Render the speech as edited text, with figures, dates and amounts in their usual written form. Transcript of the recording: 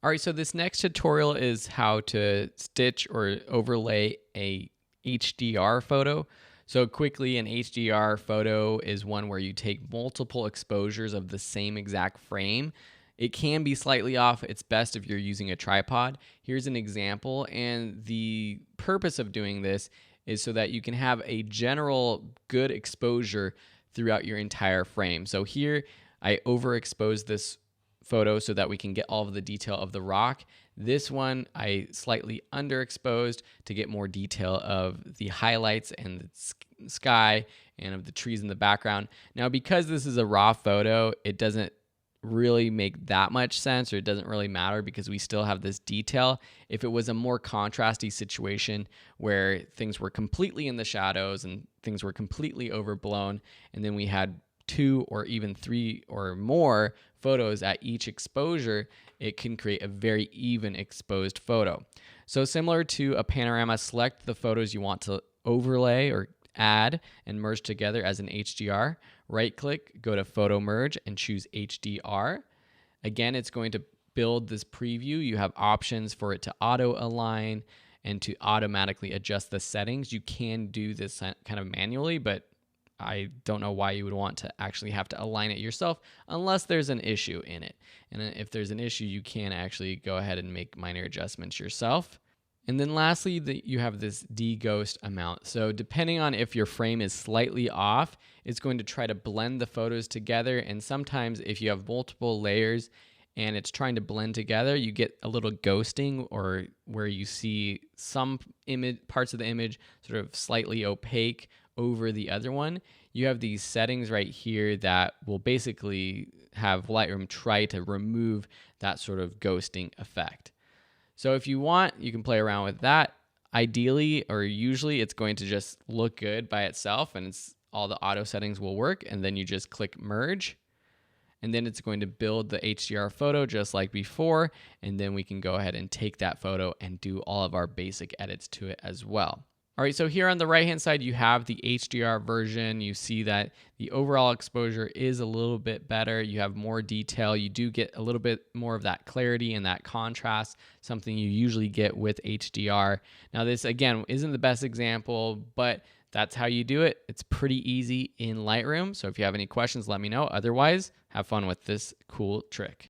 All right, so this next tutorial is how to stitch or overlay a HDR photo. So quickly, an HDR photo is one where you take multiple exposures of the same exact frame. It can be slightly off. It's best if you're using a tripod. Here's an example, and the purpose of doing this is so that you can have a general good exposure throughout your entire frame. So here I overexpose this photo so that we can get all of the detail of the rock. This one I slightly underexposed to get more detail of the highlights and the sky and of the trees in the background. Now, because this is a raw photo, it doesn't really make that much sense, or it doesn't really matter because we still have this detail. If it was a more contrasty situation where things were completely in the shadows and things were completely overblown, and then we had 2 or even 3 or more photos at each exposure, it can create a very even exposed photo. So similar to a panorama, select the photos you want to overlay or add and merge together as an HDR. Right click, go to photo merge and choose HDR. Again, it's going to build this preview. You have options for it to auto align and to automatically adjust the settings. You can do this kind of manually, but I don't know why you would want to actually have to align it yourself unless there's an issue in it. And if there's an issue, you can actually go ahead and make minor adjustments yourself. And then lastly, you have this deghost amount. So depending on if your frame is slightly off, it's going to try to blend the photos together. And sometimes if you have multiple layers and it's trying to blend together, you get a little ghosting, or where you see some parts of the image sort of slightly opaque over the other one. You have these settings right here that will basically have Lightroom try to remove that sort of ghosting effect. So if you want, you can play around with that. Ideally, or usually, it's going to just look good by itself, and all the auto settings will work, and then you just click merge, and then it's going to build the HDR photo just like before, and then we can go ahead and take that photo and do all of our basic edits to it as well. All right, so here on the right-hand side, you have the HDR version. You see that the overall exposure is a little bit better. You have more detail. You do get a little bit more of that clarity and that contrast, something you usually get with HDR. Now, this, again, isn't the best example, but that's how you do it. It's pretty easy in Lightroom. So if you have any questions, let me know. Otherwise, have fun with this cool trick.